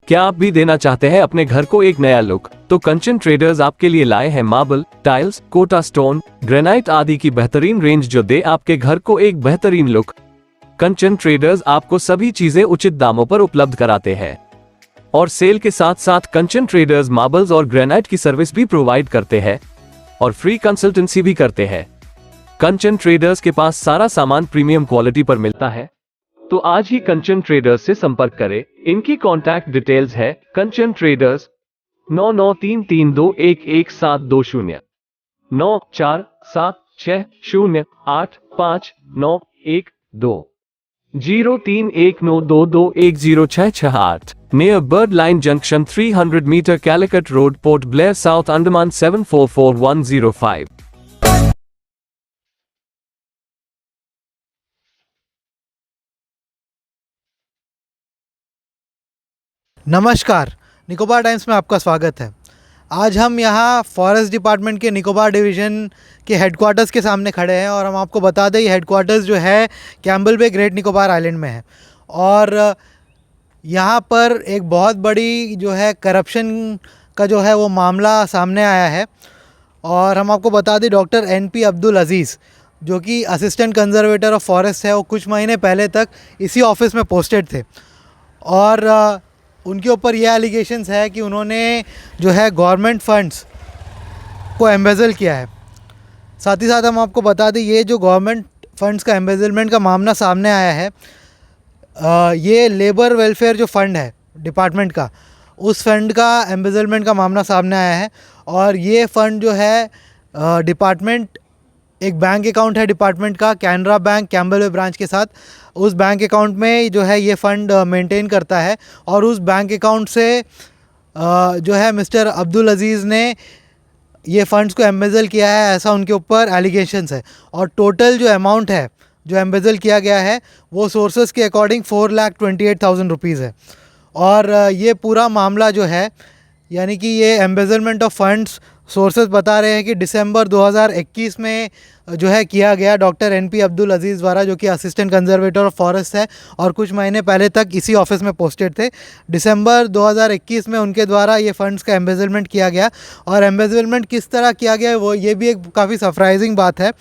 क्या आप भी देना चाहते हैं अपने घर को एक नया लुक? तो कंचन ट्रेडर्स आपके लिए लाए हैं marble, tiles, Kota stone, granite आदि की बेहतरीन रेंज जो दे आपके घर को एक बेहतरीन लुक। कंचन ट्रेडर्स आपको सभी चीजें उचित दामों पर उपलब्ध कराते हैं और सेल के साथ साथ कंचन ट्रेडर्स मार्बल्स और ग्रेनाइट की सर्विस भी प्रोवाइड करते हैं और फ्री कंसल्टेंसी भी करते हैं। कंचन ट्रेडर्स के पास सारा सामान प्रीमियम क्वालिटी पर मिलता है, तो आज ही कंचन ट्रेडर्स से संपर्क करें। इनकी कॉन्टैक्ट डिटेल्स है कंचन traders 9933211720 9476085912 031922106668 near Birdline Junction 300 meter Calicut Road, Port Blair, South Andaman 744105। नमस्कार, निकोबार टाइम्स में आपका स्वागत है। आज हम यहाँ फॉरेस्ट डिपार्टमेंट के निकोबार डिवीज़न के हेडक्वार्टर्स के सामने खड़े हैं और हम आपको बता दें ये हेडक्वार्टर्स जो है कैम्पबेल बे ग्रेट निकोबार आइलैंड में है और यहाँ पर एक बहुत बड़ी जो है करप्शन का जो है वो मामला सामने आया है। और हम आपको बता दें डॉक्टर NP अब्दुल अज़ीज़ जो कि असिस्टेंट कंजर्वेटर ऑफ फॉरेस्ट है, वो कुछ महीने पहले तक इसी ऑफिस में पोस्टेड थे और उनके ऊपर ये एलिगेशंस है कि उन्होंने जो है गवर्नमेंट फंड्स को एम्बेजल किया है। साथ ही साथ हम आपको बता दें ये जो गवर्नमेंट फंड्स का एम्बेजलमेंट का मामला सामने आया है, ये लेबर वेलफेयर जो फ़ंड है डिपार्टमेंट का, उस फंड का एम्बेजलमेंट का मामला सामने आया है। और ये फ़ंड जो है डिपार्टमेंट, एक बैंक अकाउंट है डिपार्टमेंट का कैनरा बैंक कैम्पबेल बे ब्रांच के साथ, उस बैंक अकाउंट में जो है ये फ़ंड मेंटेन करता है और उस बैंक अकाउंट से जो है मिस्टर अब्दुल अज़ीज़ ने ये फ़ंड्स को एम्बेजल किया है, ऐसा उनके ऊपर एलिगेशंस है। और टोटल जो अमाउंट है जो एम्बेजल किया गया है वो सोर्सेज के अकॉर्डिंग 4,28,000 रुपीज़ है। और ये पूरा मामला जो है यानी कि ये एम्बेजलमेंट ऑफ फंड्स सोर्सेज बता रहे हैं कि दिसंबर 2021 में जो है किया गया डॉक्टर NP अब्दुल अज़ीज़ द्वारा, जो कि असिस्टेंट कंजर्वेटर ऑफ फॉरेस्ट है और कुछ महीने पहले तक इसी ऑफिस में पोस्टेड थे। दिसंबर 2021 में उनके द्वारा ये फ़ंड्स का एम्बेजलमेंट किया गया और एम्बेजलमेंट किस तरह किया गया वो ये भी एक काफ़ी सरप्राइजिंग बात है,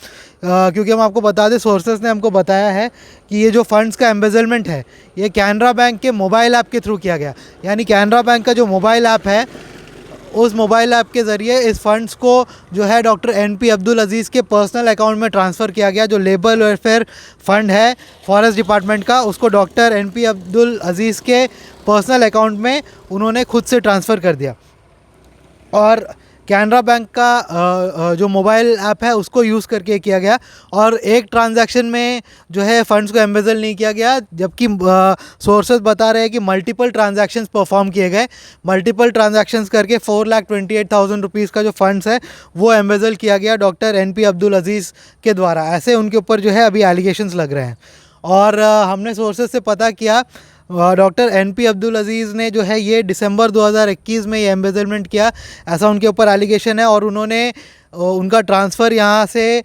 क्योंकि हम आपको बता दें सोर्सेज ने हमको बताया है कि ये जो फ़ंड्स का एम्बेजलमेंट है ये कैनरा बैंक के मोबाइल ऐप के थ्रू किया गया। यानी कैनरा बैंक का जो मोबाइल ऐप है उस मोबाइल ऐप के ज़रिए इस फंड्स को जो है डॉक्टर NP अब्दुल अज़ीज़ के पर्सनल अकाउंट में ट्रांसफ़र किया गया। जो लेबर वेलफेयर फ़ंड है फॉरेस्ट डिपार्टमेंट का, उसको डॉक्टर NP अब्दुल अज़ीज़ के पर्सनल अकाउंट में उन्होंने खुद से ट्रांसफ़र कर दिया। और कैनरा बैंक का जो मोबाइल ऐप है उसको यूज़ करके किया गया और एक ट्रांजैक्शन में जो है फ़ंड्स को एम्बेजल नहीं किया गया, जबकि सोर्सेज बता रहे हैं कि मल्टीपल ट्रांजैक्शंस परफॉर्म किए गए। मल्टीपल ट्रांजैक्शंस करके 4,28,000 रुपीज़ का जो फंड्स है वो एम्बेजल किया गया डॉक्टर NP अब्दुल अज़ीज़ के द्वारा, ऐसे उनके ऊपर जो है अभी एलिगेशंस लग रहे हैं। और हमने सोर्सेज से पता किया डॉक्टर NP अब्दुल अज़ीज़ ने जो है ये दिसंबर 2021 में ये एम्बेजलमेंट किया, ऐसा उनके ऊपर एलिगेशन है। और उन्होंने उनका ट्रांसफ़र यहाँ से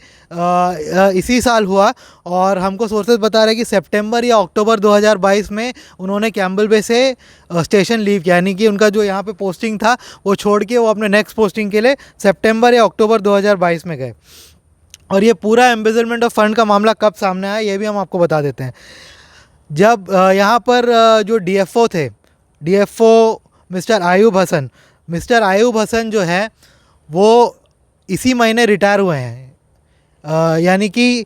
इसी साल हुआ और हमको सोर्सेज बता रहे हैं कि सितंबर या अक्टूबर 2022 में उन्होंने कैम्पबेल बे से स्टेशन लीव किया, यानी कि उनका जो यहाँ पे पोस्टिंग था वो छोड़ के वो अपने नेक्स्ट पोस्टिंग के लिए सितंबर या अक्टूबर 2022 में गए। और ये पूरा एम्बेजलमेंट ऑफ फंड का मामला कब सामने आया ये भी हम आपको बता देते हैं। जब यहाँ पर जो DFO थे, DFO मिस्टर आयूब हसन जो है वो इसी महीने रिटायर हुए हैं, यानी कि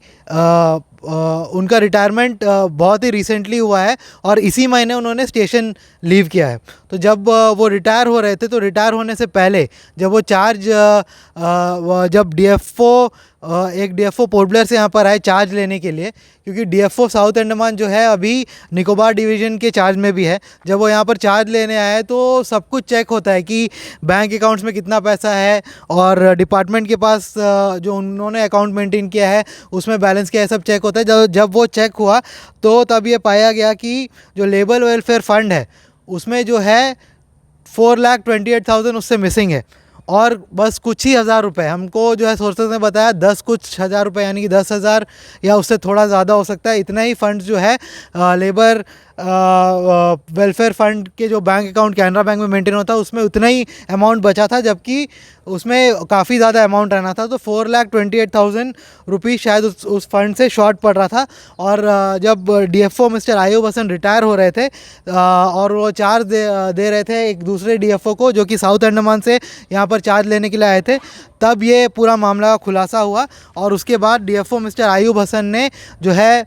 उनका रिटायरमेंट बहुत ही रिसेंटली हुआ है और इसी महीने उन्होंने स्टेशन लीव किया है। तो जब वो रिटायर हो रहे थे तो रिटायर होने से पहले जब वो जब एक DFO पोर्ट ब्लेयर से यहाँ पर आए चार्ज लेने के लिए, क्योंकि DFO साउथ अंडमान जो है अभी निकोबार डिवीज़न के चार्ज में भी है, जब वो यहाँ पर चार्ज लेने आए तो सब कुछ चेक होता है कि बैंक अकाउंट्स में कितना पैसा है और डिपार्टमेंट के पास जो उन्होंने अकाउंट मेंटेन किया है उसमें बैलेंस क्या है, सब चेक होता है। जब वो चेक हुआ तो तब ये पाया गया कि जो लेबर वेलफेयर फ़ंड है उसमें जो है 4,28,000 उससे मिसिंग है और बस कुछ ही हज़ार रुपये हमको जो है सोर्सेज ने बताया, 10 कुछ हज़ार रुपये यानी कि 10,000 या उससे थोड़ा ज़्यादा हो सकता है, इतना ही फ़ंड्स जो है लेबर वेलफेयर फंड के जो बैंक अकाउंट कैनरा बैंक में मेंटेन होता है उसमें उतना ही अमाउंट बचा था, जबकि उसमें काफ़ी ज़्यादा अमाउंट रहना था। तो 4,28,000 रुपीज़ शायद उस फंड से शॉर्ट पड़ रहा था। और जब DFO mister Ayub Hasan retire हो रहे थे और वो चार्ज दे रहे थे एक दूसरे डीएफओ को जो कि साउथ अंडमान से यहाँ पर चार्ज लेने के लिए आए थे, तब ये पूरा मामला का खुलासा हुआ। और उसके बाद डीएफओ मिस्टर आयूब हसन ने जो है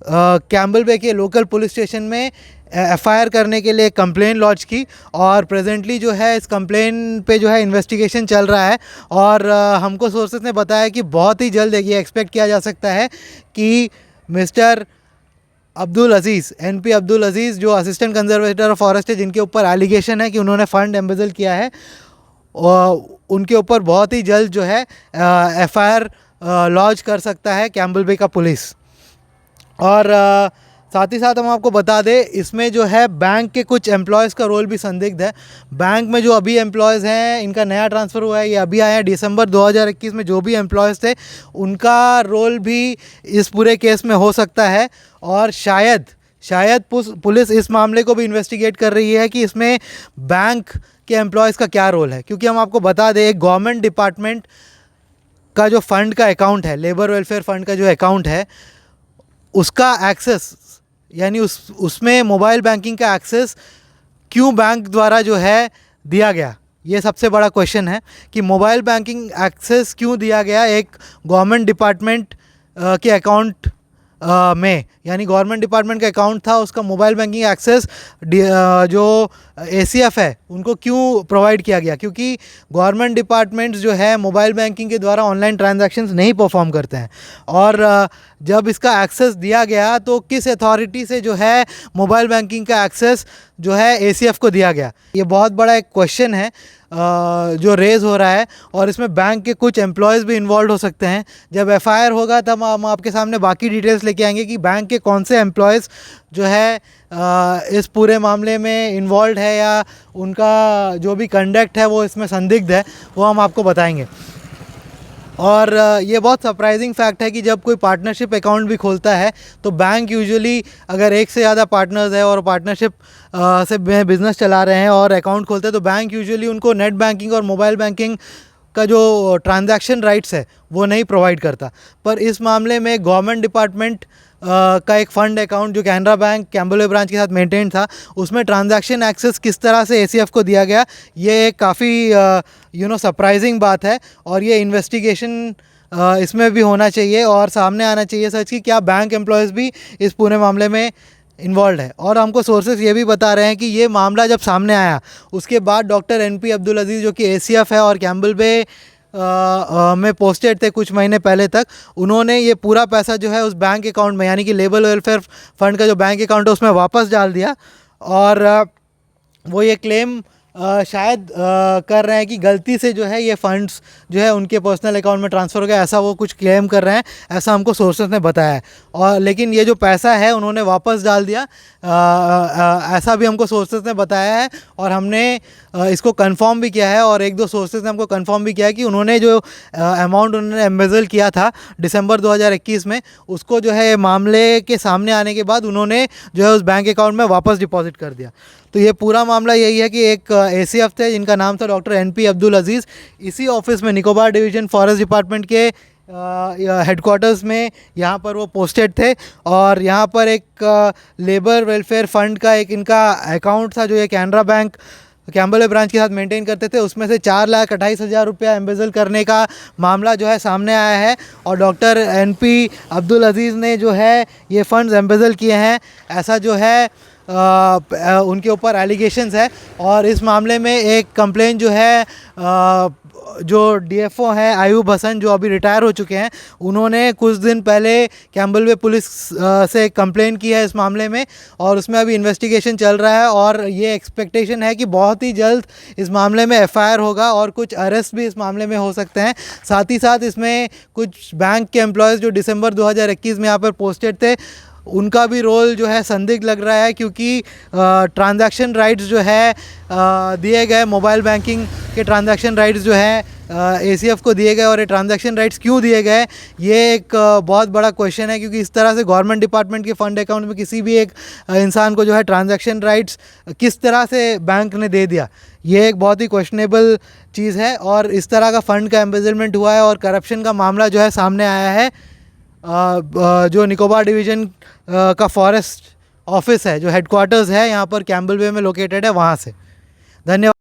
कैम्बल बे के लोकल पुलिस स्टेशन में एफआईआर करने के लिए कंप्लेन लॉन्च की। और प्रेजेंटली जो है इस कंप्लेन पे जो है इन्वेस्टिगेशन चल रहा है। और हमको सोर्सेस ने बताया कि बहुत ही जल्द ये एक्सपेक्ट किया जा सकता है कि मिस्टर अब्दुल अजीज़, एनपी अब्दुल अजीज़, जो असिस्टेंट कंजर्वेटर ऑफ फॉरेस्ट है, जिनके ऊपर एलिगेशन है कि उन्होंने फ़ंड एम्बेजल किया है, उनके ऊपर बहुत ही जल्द जो है एफआईआर लॉन्च कर सकता है कैम्बल बे का पुलिस। और साथ ही साथ हम आपको बता दें, इसमें जो है बैंक के कुछ एम्प्लॉयज़ का रोल भी संदिग्ध है। बैंक में जो अभी एम्प्लॉयज़ हैं, इनका नया ट्रांसफ़र हुआ है, ये अभी आए हैं। दिसंबर 2021 में जो भी एम्प्लॉयज़ थे उनका रोल भी इस पूरे केस में हो सकता है। और शायद पुलिस इस मामले को भी इन्वेस्टिगेट कर रही है कि इसमें बैंक के एम्प्लॉयज़ का क्या रोल है। क्योंकि हम आपको बता दें, एक गवर्नमेंट डिपार्टमेंट का जो फ़ंड का अकाउंट है, लेबर वेलफेयर फ़ंड का जो अकाउंट है, उसका एक्सेस यानी उसमें मोबाइल बैंकिंग का एक्सेस क्यों बैंक द्वारा जो है दिया गया, ये सबसे बड़ा क्वेश्चन है कि मोबाइल बैंकिंग एक्सेस क्यों दिया गया एक गवर्नमेंट डिपार्टमेंट के अकाउंट में। यानी गवर्नमेंट डिपार्टमेंट का अकाउंट था, उसका मोबाइल बैंकिंग एक्सेस जो एसीएफ है उनको क्यों प्रोवाइड किया गया। क्योंकि गवर्नमेंट डिपार्टमेंट्स जो है मोबाइल बैंकिंग के द्वारा ऑनलाइन ट्रांजैक्शंस नहीं परफॉर्म करते हैं। और जब इसका एक्सेस दिया गया तो किस अथॉरिटी से जो है मोबाइल बैंकिंग का एक्सेस जो है एसीएफ को दिया गया, ये बहुत बड़ा एक क्वेश्चन है जो रेज़ हो रहा है। और इसमें बैंक के कुछ एम्प्लॉयज़ भी इन्वॉल्व हो सकते हैं। जब एफआईआर होगा तब हम आपके सामने बाकी डिटेल्स लेके आएंगे कि बैंक के कौन से एम्प्लॉयज़ जो है इस पूरे मामले में इन्वॉल्व है या उनका जो भी कंडक्ट है वो इसमें संदिग्ध है, वो हम आपको बताएंगे। और ये बहुत सरप्राइजिंग फैक्ट है कि जब कोई पार्टनरशिप अकाउंट भी खोलता है तो बैंक यूजुअली, अगर एक से ज़्यादा पार्टनर्स है और पार्टनरशिप से बिज़नेस चला रहे हैं और अकाउंट खोलते हैं, तो बैंक यूजुअली उनको नेट बैंकिंग और मोबाइल बैंकिंग का जो ट्रांजैक्शन राइट्स है वो नहीं प्रोवाइड करता। पर इस मामले में गवर्नमेंट डिपार्टमेंट का एक फ़ंड अकाउंट जो कैनरा बैंक कैम्बल बे ब्रांच के साथ मेंटेन था, उसमें ट्रांजैक्शन एक्सेस किस तरह से एसीएफ को दिया गया, ये एक काफ़ी सरप्राइजिंग बात है। और ये इन्वेस्टिगेशन इसमें भी होना चाहिए और सामने आना चाहिए सच कि क्या बैंक एम्प्लॉयज़ भी इस पूरे मामले में इन्वॉल्व है। और हमको सोर्सेज ये भी बता रहे हैं कि ये मामला जब सामने आया उसके बाद डॉक्टर एनपी अब्दुल अजीज़, जो कि एसीएफ है और कैम्बल बे में पोस्टेड थे कुछ महीने पहले तक, उन्होंने ये पूरा पैसा जो है उस बैंक अकाउंट में, यानी कि लेबर वेलफेयर फंड का जो बैंक अकाउंट है उसमें वापस डाल दिया। और वो ये क्लेम शायद कर रहे हैं कि गलती से जो है ये फंड्स जो है उनके पर्सनल अकाउंट में ट्रांसफ़र हो गया, ऐसा वो कुछ क्लेम कर रहे हैं, ऐसा हमको सोर्सेस ने बताया है। और लेकिन ये जो पैसा है उन्होंने वापस डाल दिया, ऐसा भी हमको सोर्सेस ने बताया है। और हमने इसको कंफर्म भी किया है और एक दो सोर्सेज ने हमको कंफर्म भी किया है कि उन्होंने जो अमाउंट उन्होंने एम्बेजल किया था दिसंबर 2021 में, उसको जो है मामले के सामने आने के बाद उन्होंने जो है उस बैंक अकाउंट में वापस डिपॉजिट कर दिया। तो ये पूरा मामला यही है कि एक एसीएफ थे जिनका नाम था डॉक्टर एनपी अब्दुल अजीज़, इसी ऑफिस में निकोबार डिवीज़न फॉरेस्ट डिपार्टमेंट के हेडक्वार्टर्स में यहाँ पर वो पोस्टेड थे। और यहाँ पर एक लेबर वेलफेयर फ़ंड का एक इनका अकाउंट था जो ये कैनरा बैंक कैम्बल बे ब्रांच के साथ मेंटेन करते थे, उसमें से 4,28,000 रुपया एम्बेजल करने का मामला जो है सामने आया है। और डॉक्टर एनपी अब्दुल अजीज़ ने जो है ये फ़ंड्स एम्बेजल किए हैं, ऐसा जो है उनके ऊपर एलिगेशंस है। और इस मामले में एक कंप्लेन जो है जो डीएफओ हैं आयूब हसन, जो अभी रिटायर हो चुके हैं, उन्होंने कुछ दिन पहले कैम्बल बे पुलिस से कंप्लेन की है इस मामले में। और उसमें अभी इन्वेस्टिगेशन चल रहा है और ये एक्सपेक्टेशन है कि बहुत ही जल्द इस मामले में एफआईआर होगा और कुछ अरेस्ट भी इस मामले में हो सकते हैं। साथ ही साथ इसमें कुछ बैंक के एम्प्लॉयज़ जो दिसंबर 2021 में यहाँ पर पोस्टेड थे, उनका भी रोल जो है संदिग्ध लग रहा है, क्योंकि ट्रांजैक्शन राइट्स जो है दिए गए मोबाइल बैंकिंग के ट्रांजैक्शन राइट्स जो है ACF को दिए गए और ये ट्रांजैक्शन राइट्स क्यों दिए गए, ये एक बहुत बड़ा क्वेश्चन है, क्योंकि इस तरह से गवर्नमेंट डिपार्टमेंट के फंड अकाउंट में किसी भी एक इंसान को जो है ट्रांजैक्शन राइट्स किस तरह से बैंक ने दे दिया, ये एक बहुत ही क्वेश्चनेबल चीज़ है। और इस तरह का फ़ंड का एम्बेजलमेंट हुआ है और करप्शन का मामला जो है सामने आया है जो निकोबार डिवीज़न का फॉरेस्ट ऑफिस है, जो हेडक्वार्टर्स है यहाँ पर कैम्बल वे में लोकेटेड है, वहाँ से। धन्यवाद।